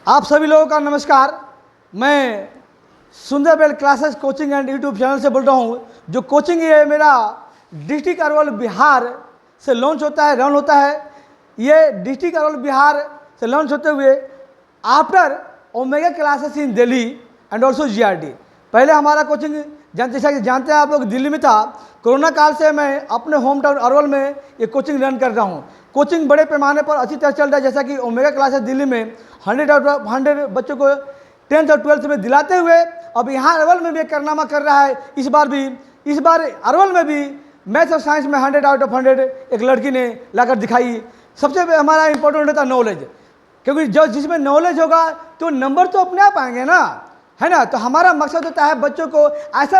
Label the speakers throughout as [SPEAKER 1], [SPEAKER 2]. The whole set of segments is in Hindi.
[SPEAKER 1] आप सभी लोगों का नमस्कार। मैं Sundarbel classes coaching and YouTube channel से बोल रहा हूँ। जो कोचिंग है मेरा डिस्ट्रिक्ट अरवल बिहार से लॉन्च होता है, रन होता है। ये डिस्ट्रिक्ट अरवल बिहार से लॉन्च होते हुए after omega classes in Delhi and also GRD. पहले हमारा कोचिंग जैसा कि जानते हैं आप लोग, दिल्ली में था। कोरोना काल से मैं अपने होम टाउन अरवल में ये कोचिंग रन कर रहा हूँ। कोचिंग बड़े पैमाने पर अच्छी तरह चल रहा है। जैसा कि ओमेगा क्लासेस दिल्ली में 100 आउट ऑफ 100 बच्चों को 10th और 12th में दिलाते हुए अब यहाँ अरवल में भी एक कारनामा कर रहा है। इस बार अरवल में भी मैथ्स और साइंस में 100 आउट ऑफ 100 एक लड़की ने लाकर दिखाई। सबसे हमारा इंपॉर्टेंट होता है नॉलेज, क्योंकि जो जिसमें नॉलेज होगा तो नंबर तो अपने आप आएंगे ना, है ना। तो हमारा मकसद होता है बच्चों को ऐसा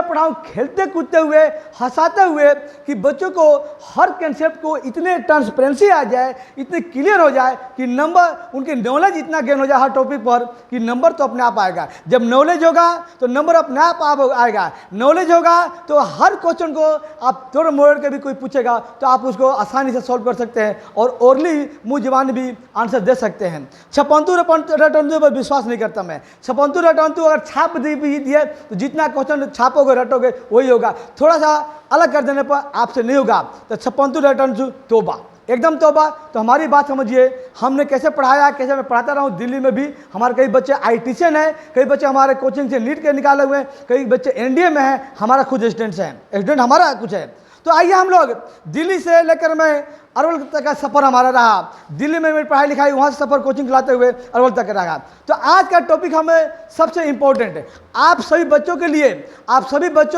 [SPEAKER 1] पढ़ाऊं खेलते कूदते हुए, हंसाते हुए, कि बच्चों को हर कंसेप्ट को इतने ट्रांसपेरेंसी आ जाए, इतने क्लियर हो जाए कि नंबर उनके नॉलेज इतना गेन हो जाए हर टॉपिक पर कि नंबर तो अपने आप आएगा। जब नॉलेज होगा तो नंबर अपने आप आएगा। नॉलेज होगा तो हर क्वेश्चन को आप तोड़ मोड़ के भी कोई पूछेगा तो आप उसको आसानी से सॉल्व कर सकते हैं और ओरली मुँह जबान भी आंसर दे सकते हैं। छपंतु रटंतु पर विश्वास नहीं करता मैं। छपंतु रटंतु अगर छाप भी दिए तो जितना क्वेश्चन छापोगे रटोगे वही होगा। थोड़ा सा अलग कर देने पर आपसे नहीं होगा। तो छपंतु रटंतु तोबा, एकदम तोबा। तो हमारी बात समझिए, हमने कैसे पढ़ाया, कैसे मैं पढ़ाता रहा हूँ। दिल्ली में भी हमारे कई बच्चे आईटीसीएन हैं, कई बच्चे हमारे कोचिंग से नीट के निकाले हुए हैं, कई बच्चे एनडीए में हैं, हमारा खुद स्टूडेंट्स हैं, स्टूडेंट हमारा कुछ है। तो आइए हम लोग दिल्ली से लेकर मैं अरवल तक का सफ़र हमारा रहा। दिल्ली में मेरी पढ़ाई लिखाई, वहाँ से सफ़र कोचिंग चलाते हुए अरवल तक रहा। तो आज का टॉपिक हमें सबसे इम्पोर्टेंट है आप सभी बच्चों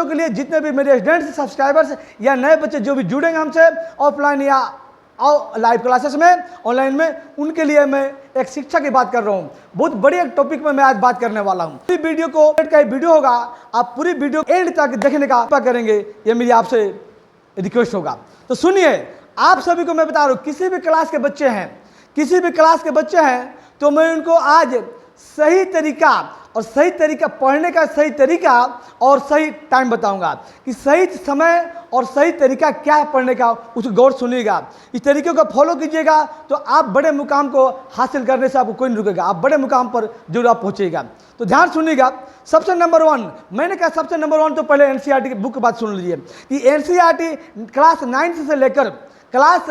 [SPEAKER 1] के लिए, जितने भी मेरे स्टूडेंट्स, सब्सक्राइबर्स या नए बच्चे जो भी जुड़ेंगे हमसे ऑफलाइन या लाइव क्लासेस में, ऑनलाइन में, उनके लिए मैं एक शिक्षा की बात कर रहा हूँ। बहुत बड़ी एक टॉपिक में मैं आज बात करने वाला हूँ। पूरी वीडियो को वीडियो होगा, आप पूरी वीडियो एंड तक देखने का करेंगे, ये मेरी आपसे रिक्वेस्ट होगा। तो सुनिए, आप सभी को मैं बता रहा हूँ, किसी भी क्लास के बच्चे हैं तो मैं उनको आज सही तरीका पढ़ने का सही तरीका और सही टाइम बताऊंगा कि सही समय और सही तरीका क्या है पढ़ने का, उसको गौर सुनिएगा। इस तरीके को फॉलो कीजिएगा तो आप बड़े मुकाम को हासिल करने से आपको कोई नहीं रुकेगा, आप बड़े मुकाम पर जरूर आप पहुंचेगा। तो ध्यान सुनिएगा। सबसे नंबर 1, मैंने कहा सबसे नंबर 1 तो पहले एनसीईआरटी की बुक की बात सुन लीजिए कि एनसीईआरटी क्लास 9 से लेकर क्लास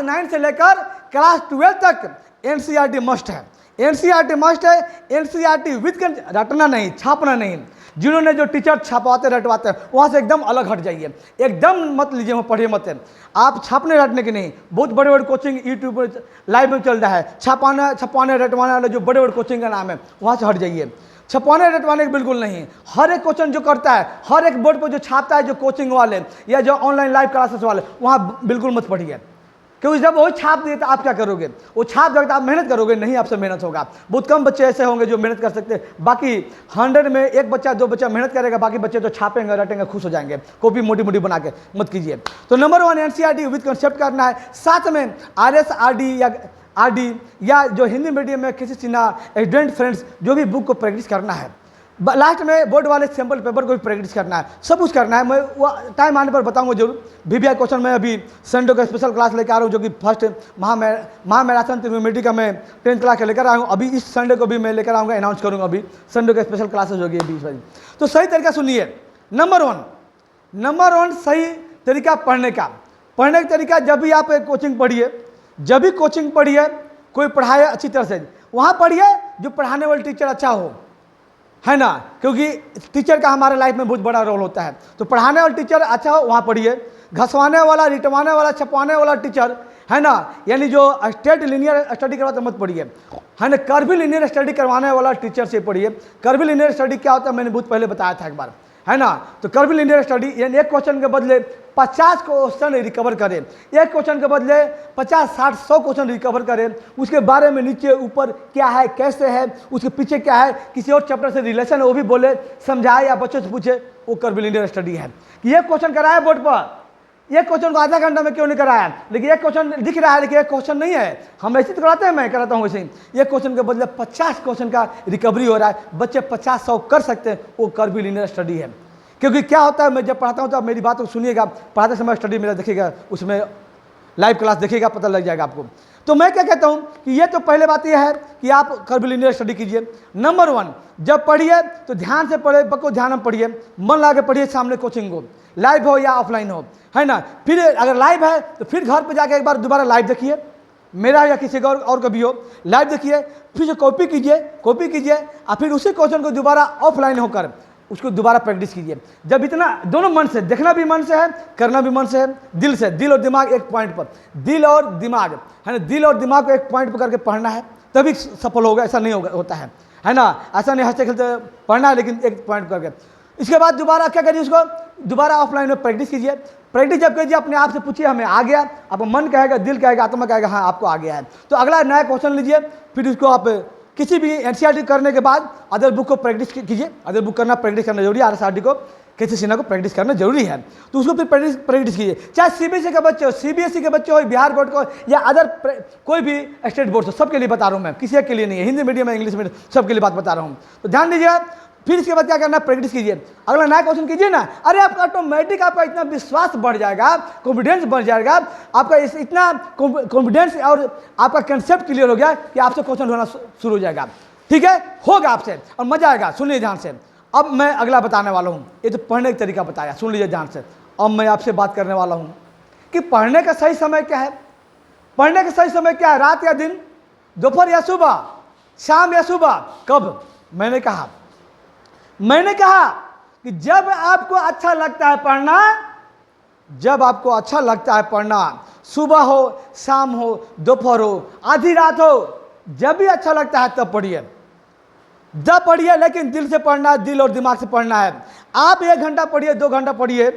[SPEAKER 1] 12 तक एनसीईआरटी मस्ट है। एनसीईआरटी विद रटना नहीं, छापना नहीं। जिन्होंने जो टीचर छापवाते रटवाते हैं वहाँ से एकदम अलग हट जाइए, एकदम मत लीजिए, वहाँ पढ़िए मत। आप छापने रटने की नहीं। बहुत बड़े बड़े कोचिंग यूट्यूब पर लाइव में चल रहा है, छपाने रटवाने वाले जो बड़े बड़े कोचिंग का नाम है, वहाँ से हट जाइए। छपाने रटवाने के बिल्कुल नहीं। हर एक क्वेश्चन जो करता है, हर एक बोर्ड पर जो छापता है, जो कोचिंग वाले या जो ऑनलाइन लाइव क्लासेस वाले, वहाँ बिल्कुल मत पढ़िए, क्योंकि जब वो छाप दिए तो आप क्या करोगे? वो छाप देगा तो आप मेहनत करोगे नहीं, आपसे मेहनत होगा। बहुत कम बच्चे ऐसे होंगे जो मेहनत कर सकते हैं। बाकी 100 में 1 बच्चा 2 बच्चा मेहनत करेगा, बाकी बच्चे तो छापेंगे रटेंगे, खुश हो जाएंगे। कॉपी मोटी मोटी बना के मत कीजिए। तो नंबर 1 एनसीईआरटी विद कंसेप्ट करना है। साथ में आरएस आरडी या जो हिंदी मीडियम में किसी सीना स्टूडेंट फ्रेंड्स जो भी बुक को प्रैक्टिस करना है। लास्ट में बोर्ड वाले सैम्पल पेपर को भी प्रैक्टिस करना है, सब कुछ करना है। मैं वो टाइम आने पर बताऊंगा जरूर। वीवीआई क्वेश्चन में अभी संडे का स्पेशल क्लास लेकर आ रहा हूँ, जो कि फर्स्ट महामैराथन त्रिवेणी का मैं 10th क्लास के लेकर आया हूँ। अभी इस संडे को भी मैं लेकर आऊँगा, अनाउंस करूँगा। अभी संडे का स्पेशल क्लासेस होगी 20 बजे। तो सही तरीका सुनिए। नंबर 1 सही तरीका पढ़ने का तरीका, जब भी आप एक कोचिंग पढ़िए, कोई पढ़ाए अच्छी तरह से, वहाँ पढ़िए जो पढ़ाने वाले टीचर अच्छा हो, है ना, क्योंकि टीचर का हमारे लाइफ में बहुत बड़ा रोल होता है। तो पढ़ाने वाला टीचर अच्छा हो, वहाँ पढ़िए। घसवाने वाला, रिटवाने वाला, छपवाने वाला टीचर, है ना, यानी जो स्टेट लीनियर स्टडी करवाते मत पढ़िए, है ना। कर्वी लीनियर स्टडी करवाने वाला टीचर से पढ़िए। कर्वी लीनियर स्टडी क्या होता है मैंने बहुत पहले बताया था एक बार, है ना। तो कर्वी लीनियर स्टडी यानी एक क्वेश्चन के बदले 50 क्वेश्चन रिकवर करें, एक क्वेश्चन के बदले 50, 60, 100 क्वेश्चन रिकवर करें। उसके बारे में नीचे ऊपर क्या है, कैसे है, उसके पीछे क्या है, किसी और चैप्टर से रिलेशन है वो भी बोले, समझाए या बच्चों से पूछे, वो कर्वी लीनियर स्टडी है। ये क्वेश्चन कराया बोर्ड पर, एक क्वेश्चन को आधा घंटा में क्यों नहीं कराया, लेकिन एक क्वेश्चन दिख रहा है लेकिन एक क्वेश्चन नहीं है। हम ऐसे तो कराते हैं, मैं कराता हूँ वैसे ही। एक क्वेश्चन के बदले 50 क्वेश्चन का रिकवरी हो रहा है, बच्चे 50-100 कर सकते हैं, वो कर्वी लीनियर स्टडी है। क्योंकि क्या होता है, मैं जब पढ़ाता हूँ तो आप मेरी बात को सुनिएगा, पढ़ाते समय स्टडी मेरा देखिएगा, उसमें लाइव क्लास देखिएगा, पता लग जाएगा आपको। तो मैं क्या कहता हूँ कि ये तो पहले बात यह है कि आप कर्वलिनियर स्टडी कीजिए। नंबर 1, जब पढ़िए तो ध्यान से पढ़े, बको ध्यान में पढ़िए, मन लगा के पढ़िए, सामने कोचिंग हो, लाइव हो या ऑफलाइन हो, है ना। फिर अगर लाइव है तो फिर घर पे जाके एक बार दोबारा लाइव देखिए, मेरा या किसी का और कभी हो, लाइव देखिए, फिर से कॉपी कीजिए और फिर उसी क्वेश्चन को दोबारा ऑफलाइन होकर उसको दोबारा प्रैक्टिस कीजिए। जब इतना दोनों मन से, देखना भी मन से है, करना भी मन से है, दिल से, दिल और दिमाग एक पॉइंट पर, दिल और दिमाग, है ना, दिल और दिमाग को एक पॉइंट पर करके पढ़ना है, तभी सफल होगा, ऐसा नहीं होता है ना। ऐसा नहीं हंसते खेलते पढ़ना है, लेकिन एक पॉइंट करके। इसके बाद दोबारा क्या करिए, उसको दोबारा ऑफलाइन में प्रैक्टिस कीजिए। प्रैक्टिस जब कीजिए अपने आप से पूछिए हमें आ गया, आपको मन कहेगा, दिल कहेगा, आत्मा कहेगा हाँ आपको आ गया है, तो अगला नया क्वेश्चन लीजिए, फिर उसको आप किसी भी एनसीईआरटी करने के बाद अदर बुक को प्रैक्टिस कीजिए। अदर बुक करना, प्रैक्टिस करना जरूरी है, आरएसआरटी को, किसी सिन्हा को प्रैक्टिस करना जरूरी है, तो उसको फिर प्रैक्टिस कीजिए। चाहे सीबीएसई के बच्चे हो, सीबीएसई के बच्चे हो, बिहार बोर्ड को या अदर कोई भी स्टेट बोर्ड हो, सबके लिए बता रहा हूँ मैं, किसी एक के लिए नहीं है, हिंदी मीडियम या इंग्लिश मीडियम सबके लिए बात बता रहा हूँ। तो ध्यान दीजिए। फिर इसके बाद क्या करना, प्रैक्टिस कीजिए, अगला नया क्वेश्चन कीजिए ना, अरे आपका ऑटोमेटिक आपका इतना विश्वास बढ़ जाएगा, कॉन्फिडेंस बढ़ जाएगा, आपका इतना कॉन्फिडेंस और आपका कंसेप्ट क्लियर हो गया कि आपसे क्वेश्चन होना शुरू हो जाएगा। ठीक है, होगा आपसे और मजा आएगा। सुनिए ध्यान से, अब मैं अगला बताने वाला हूँ। ये तो पढ़ने का तरीका बताया, सुन लीजिए ध्यान से। अब मैं आपसे बात करने वाला हूँ कि पढ़ने का सही समय क्या है। पढ़ने का सही समय क्या है, रात या दिन, दोपहर या सुबह, शाम या सुबह, कब? मैंने कहा कि जब आपको अच्छा लगता है पढ़ना, जब आपको अच्छा लगता है पढ़ना, सुबह हो, शाम हो, दोपहर हो, आधी रात हो, जब भी अच्छा लगता है तब पढ़िए, जब पढ़िए, लेकिन दिल से पढ़ना है, दिल और दिमाग से पढ़ना है। आप 1 घंटा पढ़िए, 2 घंटा पढ़िए,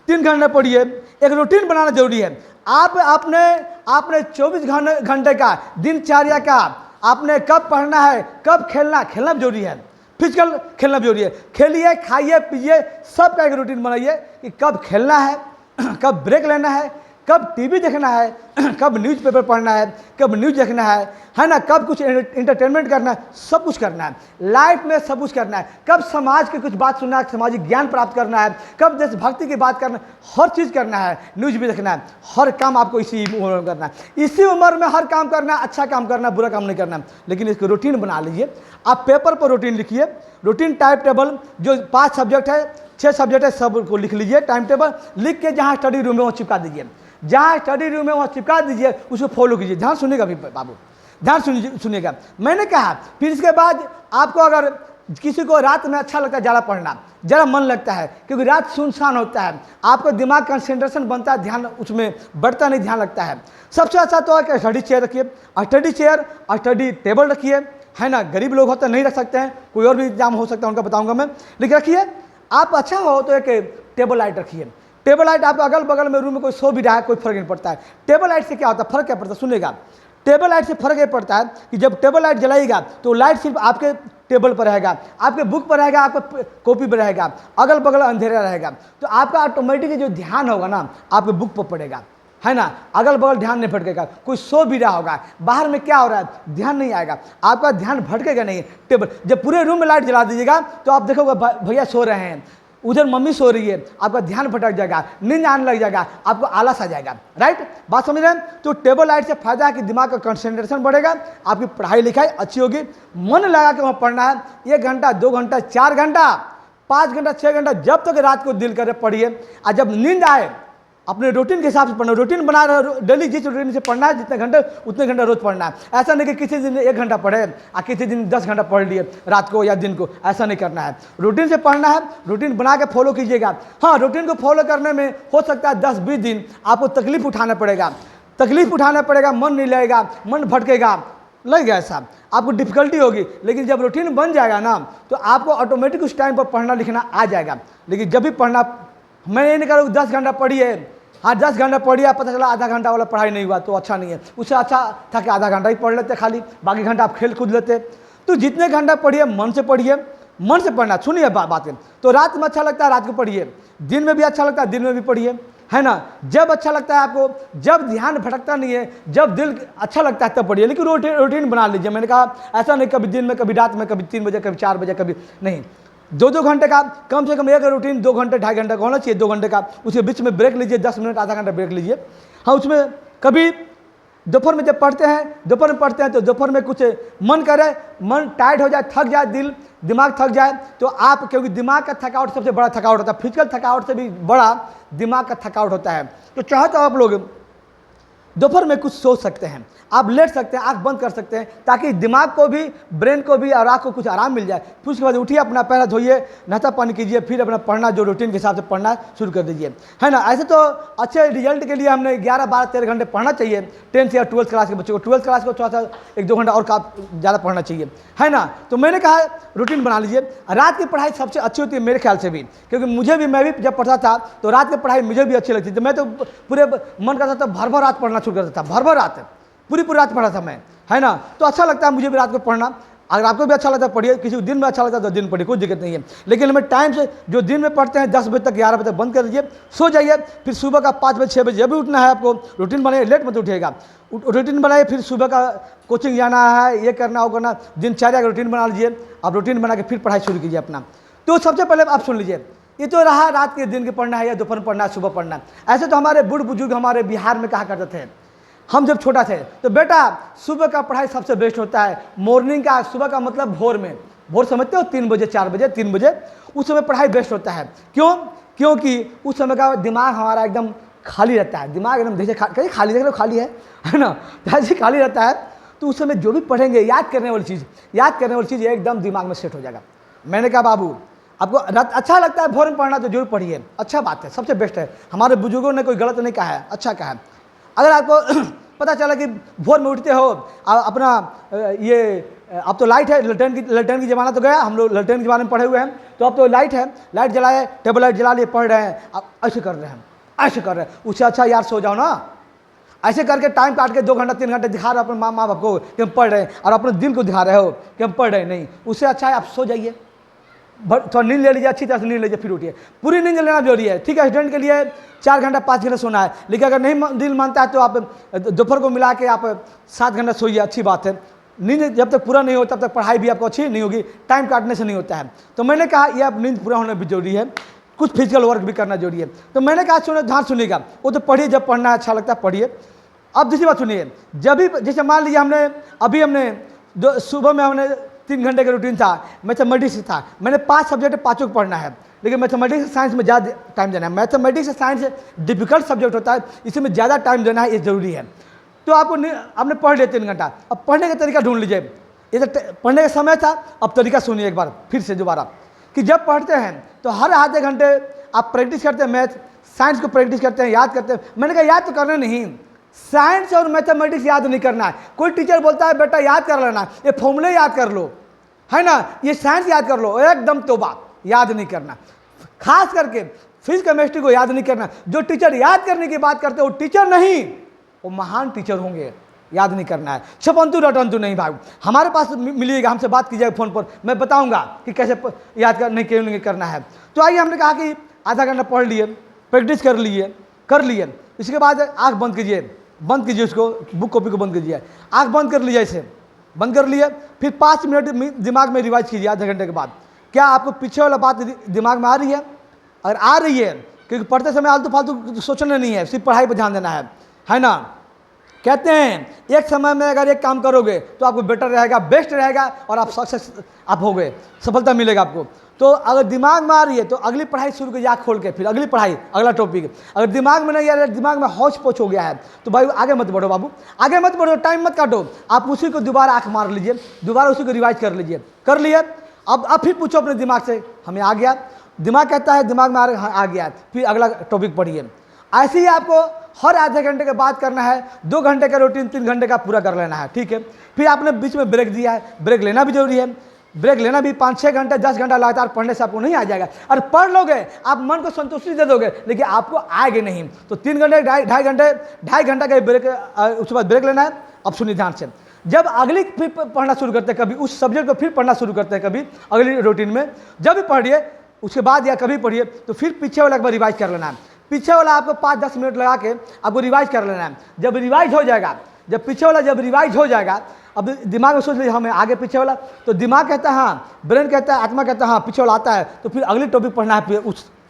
[SPEAKER 1] 3 घंटे पढ़िए, एक रूटीन बनाना जरूरी है। आप आपने 24 घंटे का दिनचर्या का आपने कब पढ़ना है, कब खेलना भी जरूरी है, फिजिकल खेलना भी जरूरी है। खेलिए, खाइए, पीजिए, सबका एक रूटीन बनाइए कि कब खेलना है, कब ब्रेक लेना है, कब टीवी देखना है, कब न्यूज़पेपर पढ़ना है, कब न्यूज़ देखना है ना, कब कुछ एंटरटेनमेंट करना है, सब कुछ करना है लाइफ में, सब कुछ करना है। कब समाज की कुछ बात सुनना है, सामाजिक ज्ञान प्राप्त करना है, कब देशभक्ति की बात करना है, हर चीज़ करना है, न्यूज़ भी देखना है, हर काम आपको इसी उम्र में करना है। इसी उम्र में हर काम करना है, अच्छा काम करना है, बुरा काम नहीं करना है, लेकिन इसको रूटीन बना लीजिए। आप पेपर पर रूटीन लिखिए, रूटीन टाइम टेबल, जो 5 सब्जेक्ट है, 6 सब्जेक्ट है, सब को लिख लीजिए। टाइम टेबल लिख के जहाँ स्टडी रूम में वहाँ चिपका दीजिए, जहाँ स्टडी रूम में वहाँ चिपका दीजिए, उसको फॉलो कीजिए। ध्यान सुनिएगा भी बाबू, ध्यान सुनिएगा। मैंने कहा फिर इसके बाद आपको अगर किसी को रात में अच्छा लगता है ज़्यादा पढ़ना, ज़्यादा मन लगता है, क्योंकि रात सुनसान होता है, आपको दिमाग कंसंट्रेशन बनता है, ध्यान उसमें बढ़ता नहीं, ध्यान लगता है। सबसे अच्छा तो है कि स्टडी चेयर रखिए, स्टडी चेयर और स्टडी टेबल रखिए, है ना। गरीब लोग होते नहीं रख सकते हैं, कोई और भी एग्जाम हो सकता है, उनका बताऊँगा मैं, लेकिन रखिए। आप अच्छा हो तो एक टेबल लाइट रखिए। टेबल लाइट आपको अगल बगल में रूम में कोई सो भी रहा है, कोई फर्क नहीं पड़ता है। टेबल लाइट से क्या होता है, फर्क क्या पड़ता है, सुनिएगा। टेबल लाइट से फर्क ये पड़ता है कि जब टेबल लाइट जलाएगा तो लाइट सिर्फ आपके टेबल पर रहेगा, आपके बुक पर रहेगा, आपके कॉपी पर रहेगा, अगल बगल अंधेरा रहेगा, तो आपका ऑटोमेटिकली जो ध्यान होगा ना आपके बुक पर पड़ेगा, है ना। अगल बगल ध्यान नहीं भटकेगा, कोई सो भी रहा होगा, बाहर में क्या हो रहा है ध्यान नहीं आएगा, आपका ध्यान भटकेगा नहीं। टेबल जब पूरे रूम में लाइट जला दीजिएगा तो आप देखोगे भैया सो रहे हैं, उधर मम्मी सो रही है, आपका ध्यान भटक जाएगा, नींद आने लग जाएगा, आपको आलस आ जाएगा। राइट, बात समझ रहे हैं। तो टेबल लाइट से फायदा है कि दिमाग का कंसंट्रेशन बढ़ेगा, आपकी पढ़ाई लिखाई अच्छी होगी, मन लगा के वहाँ पढ़ना है। 1 घंटा, 2 घंटा, 4 घंटा, 5 घंटा, 6 घंटा, जब तक रात को दिल करे पढ़िए। और जब नींद आए अपने रूटीन के हिसाब से पढ़ना, रूटीन बना रहे डेली, जिस रूटीन से पढ़ना है, जितने घंटे उतने घंटे रोज पढ़ना है। ऐसा नहीं कि किसी दिन 1 घंटा पढ़े और किसी दिन 10 घंटा पढ़ लिए रात को या दिन को, ऐसा नहीं करना है। रूटीन से पढ़ना है, रूटीन बना के फॉलो कीजिएगा। हाँ, रूटीन को फॉलो करने में हो सकता है 10-20 दिन आपको तकलीफ उठाना पड़ेगा, मन नहीं लगेगा, मन भटकेगा, लगेगा, ऐसा आपको डिफिकल्टी होगी। लेकिन जब रूटीन बन जाएगा ना तो आपको ऑटोमेटिक उस टाइम पर पढ़ना लिखना आ जाएगा। लेकिन जब भी पढ़ना, मैं ये नहीं करूँ 10 घंटा पढ़िए, हाँ 10 घंटा पढ़िए, पता चला आधा घंटा वाला पढ़ाई नहीं हुआ तो अच्छा नहीं है। उससे अच्छा था कि आधा घंटा ही पढ़ लेते खाली, बाकी घंटा आप खेल कूद लेते। तो जितने घंटा पढ़िए मन से पढ़िए, मन से पढ़ना। सुनिए बातें, तो रात में अच्छा लगता है रात को पढ़िए, दिन में भी अच्छा लगता है दिन में भी पढ़िए, है ना। जब अच्छा लगता है आपको, जब ध्यान भटकता नहीं है, जब दिल अच्छा लगता है तब पढ़िए। लेकिन रूटीन बना लीजिए। मैंने कहा ऐसा नहीं कभी दिन में, कभी रात में, कभी 3 बजे, कभी 4 बजे, कभी नहीं। 2-2 घंटे का कम से कम एक रूटीन 2 घंटे 2.5 घंटे का होना चाहिए, 2 घंटे का। उसके बीच में ब्रेक लीजिए, 10 मिनट आधा घंटा ब्रेक लीजिए। हाँ, उसमें कभी दोपहर में जब पढ़ते हैं, दोपहर में पढ़ते हैं तो दोपहर में कुछ मन करे, मन टाइट हो जाए, थक जाए, दिमाग थक जाए, तो आप, क्योंकि दिमाग का थकावट सबसे बड़ा थकावट होता है, फिजिकल थकावट से भी बड़ा दिमाग का थकावट होता है। तो चाहे तो आप लोग दोपहर में कुछ सोच सकते हैं, आप लेट सकते हैं, आंख बंद कर सकते हैं, ताकि दिमाग को भी, ब्रेन को भी और आँख को कुछ आराम मिल जाए। फिर उसके बाद उठिए, अपना पैर धोइए, नाश्ता पानी कीजिए, फिर अपना पढ़ना जो रूटीन के हिसाब से पढ़ना शुरू कर दीजिए, है ना। ऐसे तो अच्छे रिजल्ट के लिए हमने 11, 12, 13 घंटे पढ़ना चाहिए 10th या 12th क्लास के बच्चों को। 12th क्लास को थोड़ा सा 1-2 घंटा और ज़्यादा पढ़ना चाहिए, है ना। तो मैंने कहा रूटीन बना लीजिए। रात की पढ़ाई सबसे अच्छी होती है मेरे ख्याल से भी, क्योंकि मुझे भी, मैं भी जब पढ़ता था तो रात की पढ़ाई मुझे भी अच्छी लगती थी। मैं तो पूरे मन करता था भर रात पढ़ना शुरू करता था, भर रात, पूरी रात पढ़ा था मैं, है ना। तो अच्छा लगता है मुझे भी रात को पढ़ना। अगर आपको भी अच्छा लगता है पढ़िए, किसी को दिन में अच्छा लगता है तो दिन पढ़िए, कोई दिक्कत नहीं है। लेकिन हमें टाइम से, जो दिन में पढ़ते हैं 10 बजे तक, 11 बजे तक बंद कर दीजिए, सो जाइए। फिर सुबह का 5 बजे 6 बजे जब भी उठना है आपको, रूटीन बनाइए, लेट मत उठिएगा, रूटीन बनाइए। फिर सुबह का कोचिंग जाना है, ये करना वो करना, दिनचर्या का रूटीन बना लीजिए। आप रूटीन बना के फिर पढ़ाई शुरू कीजिए अपना। तो सबसे पहले आप सुन लीजिए, ये तो रहा रात के, दिन के पढ़ना है या दोपहर पढ़ना है, सुबह पढ़ना है। ऐसे तो हमारे बूढ़ बुजुर्ग हमारे बिहार में कहा करते थे, हम जब छोटा थे तो बेटा सुबह का पढ़ाई सबसे बेस्ट होता है, मॉर्निंग का। सुबह का मतलब भोर में, भोर समझते हो, 3 बजे 4 बजे 3 बजे, उस समय पढ़ाई बेस्ट होता है। क्यों? क्योंकि उस समय का दिमाग हमारा एकदम खाली रहता है, दिमाग एकदम जैसे कहीं खाली, देख लो खाली है ना, ऐसे खाली रहता है। तो उस समय जो भी पढ़ेंगे, याद करने वाली चीज़ एकदम दिमाग में सेट हो जाएगा। मैंने कहा बाबू आपको अच्छा लगता है भोर में पढ़ना तो जरूर पढ़िए, अच्छा बात है, सबसे बेस्ट है। हमारे बुजुर्गों ने कोई गलत नहीं कहा है, अच्छा कहा है। अगर आपको पता चला कि भोर में उठते हो, अपना ये, अब तो लाइट है, ललटेन की ज़माना तो गया, हम लोग ललटेन के ज़माने में पढ़े हुए हैं, तो अब तो लाइट है, लाइट जलाए, टेबल लाइट जला लिए, पढ़ रहे हैं। अब ऐसे कर रहे हैं, उससे अच्छा यार सो जाओ ना। ऐसे करके टाइम काट के 2 घंटा 3 घंटे दिखा रहे हो अपने माँ बाप को कि हम पढ़ रहे हैं, और अपने दिल को दिखा रहे हो कि हम पढ़ रहे हैं। नहीं, उससे अच्छा है आप सो जाइए, थोड़ा नींद ले लीजिए, अच्छी तरह से नींद लीजिए, फिर उठिए। पूरी नींद लेना जरूरी है, ठीक है। स्टूडेंट के लिए 4 घंटा 5 घंटा सोना है, लेकिन अगर नहीं दिल मानता है तो आप दोपहर को मिला के आप 7 घंटा सोइए, अच्छी बात है। नींद जब तक पूरा नहीं होता तब तक पढ़ाई भी आपको अच्छी नहीं होगी, टाइम काटने से नहीं होता है। तो मैंने कहा यह आप नींद पूरा होना भी जरूरी है, कुछ फिजिकल वर्क भी करना जरूरी है। तो मैंने कहा सुनो, ध्यान सुनिएगा, वो तो पढ़िए, जब पढ़ना अच्छा लगता है पढ़िए। अब दूसरी बात सुनिए, जब भी जैसे मान लीजिए हमने सुबह में हमने 3 घंटे का रूटीन था, मैथमेटिक्स था, मैंने 5 सब्जेक्ट 5 को पढ़ना है, लेकिन मैथमेटिक्स साइंस में ज़्यादा टाइम देना है। मैथमेटिक्स साइंस डिफिकल्ट सब्जेक्ट होता है, इसमें ज़्यादा टाइम देना है, ये जरूरी है। तो आपने पढ़ लिया 3 घंटा, अब पढ़ने का तरीका ढूंढ लीजिए। ये तो पढ़ने का समय था, अब तरीका सुनिए एक बार फिर से दोबारा, कि जब पढ़ते हैं तो हर आधे घंटे आप प्रैक्टिस करते हैं, मैथ साइंस को प्रैक्टिस करते हैं, याद करते हैं। मैंने कहा याद तो करना नहीं, साइंस और मैथमेटिक्स याद नहीं करना है। कोई टीचर बोलता है बेटा याद कर लेना, ये फॉर्मूले याद कर लो, है ना, ये साइंस याद कर लो, एकदम तौबा, याद नहीं करना। खास करके फिजिक्स केमिस्ट्री को याद नहीं करना। जो टीचर याद करने की बात करते हैं वो टीचर नहीं, वो महान टीचर होंगे। याद नहीं करना है, छपंतु रटंतु नहीं भाई। हमारे पास मिलिएगा, हमसे बात कीजिएगा फ़ोन पर, मैं बताऊंगा कि कैसे याद नहीं करना है। तो आइए, हमने कहा कि आधा घंटा पढ़ लिए, प्रैक्टिस कर लिए, इसके बाद आँख बंद कीजिए उसको, बुक कॉपी को बंद कीजिए, आँख बंद कर लीजिए, ऐसे बंद कर लिए। फिर 5 मिनट दिमाग में रिवाइज कीजिए आधे घंटे के बाद। क्या आपको पीछे वाला बात दिमाग में आ रही है? अगर आ रही है, क्योंकि पढ़ते समय आलतू फालतू सोचना नहीं है, सिर्फ पढ़ाई पर ध्यान देना है ना। कहते हैं एक समय में अगर एक काम करोगे तो आपको बेटर रहेगा, बेस्ट रहेगा, और आप सक्सेस आप हो गए, सफलता मिलेगा आपको। तो अगर दिमाग में आ रही है तो अगली पढ़ाई शुरू कीजिए, आँख खोल के, फिर अगली पढ़ाई, अगला टॉपिक। अगर दिमाग में नहीं आ रहा है, दिमाग में हौच पौच हो गया है, तो भाई आगे मत बढ़ो बाबू, आगे मत बढ़ो, टाइम मत काटो, आप उसी को दोबारा आँख मार लीजिए, दोबारा उसी को रिवाइज कर लीजिए। कर लिए, अब फिर पूछो अपने दिमाग से, हमें आ गया? दिमाग कहता है दिमाग में आ गया, फिर अगला टॉपिक पढ़िए। ऐसे ही आपको हर आधे घंटे के बाद करना है। 2 घंटे का रूटीन 3 घंटे का पूरा कर लेना है, ठीक है। फिर आपने बीच में ब्रेक दिया है, ब्रेक लेना भी जरूरी है। ब्रेक लेना भी 5-6 घंटे 10 घंटा लगातार पढ़ने से आपको नहीं आ जाएगा। और पढ़ लोगे, आप मन को संतुष्टि दे दोगे, लेकिन आपको आएगा नहीं। तो 3 घंटे 2.5 घंटा का ब्रेक, उसके बाद ब्रेक लेना है। अब सुनिए ध्यान से, जब अगली फिर पढ़ना शुरू करते हैं, कभी उस सब्जेक्ट को फिर पढ़ना शुरू करते हैं, कभी अगली रूटीन में जब भी पढ़िए, उसके बाद या कभी पढ़िए, तो फिर पीछे वाला एक बार रिवाइज कर लेना है। पीछे वाला आपको 5-10 मिनट लगा के आपको रिवाइज कर लेना है। जब रिवाइज हो जाएगा, जब पीछे वाला जब रिवाइज हो जाएगा, अब दिमाग में सोच लीजिए हमें आगे पीछे वाला, तो दिमाग कहता है हाँ, ब्रेन कहता है, आत्मा कहता है हाँ, पीछे वाला आता है, तो फिर अगली टॉपिक पढ़ना है, फिर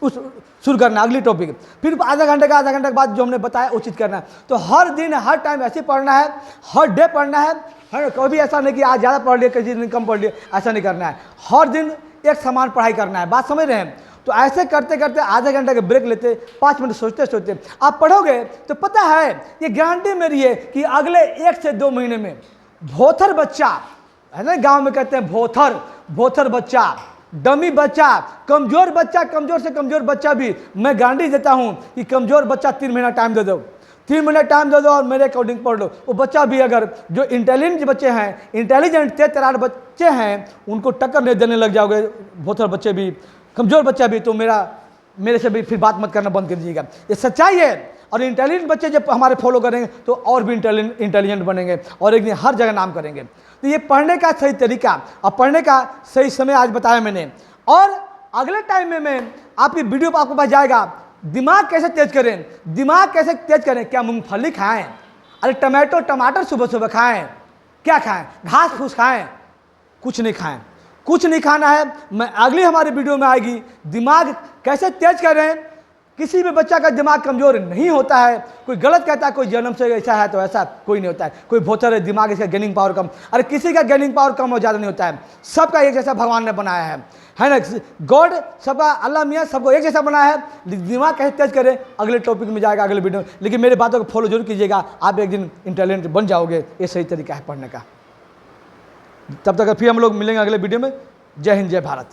[SPEAKER 1] उस शुरू करना है अगली टॉपिक, फिर आधा घंटे के बाद जो हमने बताया वो चीज़ करना है। तो हर दिन हर टाइम ऐसे पढ़ना है, हर डे पढ़ना है, हर कभी ऐसा नहीं कि आज ज़्यादा पढ़ लिए किसी दिन कम पढ़ लिए, ऐसा नहीं करना है। हर दिन एक समान पढ़ाई करना है, बात समझ रहे हैं। तो ऐसे करते करते आधे घंटे का ब्रेक लेते, 5 मिनट सोचते सोचते आप पढ़ोगे तो पता है, ये गारंटी मेरी है कि अगले 1 से 2 महीने में भोथर बच्चा है ना, गांव में कहते हैं भोथर बच्चा, डमी बच्चा, कमजोर बच्चा, कमजोर से कमजोर बच्चा भी, मैं गारंटी देता हूं कि कमजोर बच्चा 3 महीना टाइम दे दो, 3 महीना टाइम दे दो और मेरे अकॉर्डिंग पढ़ लो। वो बच्चा भी अगर जो इंटेलिजेंट बच्चे हैं, इंटेलिजेंट तेज तरार बच्चे हैं, उनको टक्कर नहीं देने लग जाओगे, भोथर बच्चे भी, कमजोर बच्चा भी, तो मेरे से भी फिर बात मत करना बंद कर दीजिएगा। ये सच्चाई है। और इंटेलिजेंट बच्चे जब हमारे फॉलो करेंगे तो और भी इंटेलिजेंट बनेंगे और एक दिन हर जगह नाम करेंगे। तो ये पढ़ने का सही तरीका और पढ़ने का सही समय आज बताया मैंने। और अगले टाइम में मैं आपकी वीडियो पर आपके पास जाएगा, दिमाग कैसे तेज करें, दिमाग कैसे तेज करें। क्या मूंगफली खाएं? अरे टमाटर सुबह सुबह खाएं? क्या खाएं? घास फूस खाएं? कुछ नहीं खाएं, कुछ नहीं खाना है। मैं अगली हमारी वीडियो में आएगी, दिमाग कैसे तेज करें। किसी भी बच्चा का दिमाग कमजोर नहीं होता है। कोई गलत कहता है कोई जन्म से ऐसा है, तो ऐसा कोई नहीं होता है। कोई भोथर है, दिमाग इसका गेनिंग पावर कम, अरे किसी का गेनिंग पावर कम और ज़्यादा नहीं होता है। सबका एक जैसा भगवान ने बनाया है ना। गॉड सबका, अल्लाह मियाँ सबको एक जैसा बनाया है। दिमाग कैसे तेज करें अगले टॉपिक में जाएगा, अगले वीडियो में। लेकिन मेरी बातों को फॉलो जरूर कीजिएगा, आप एक दिन इंटेलिजेंट बन जाओगे। ये सही तरीका है पढ़ने का। तब तक फिर हम लोग मिलेंगे अगले वीडियो में। जय हिंद, जय भारत।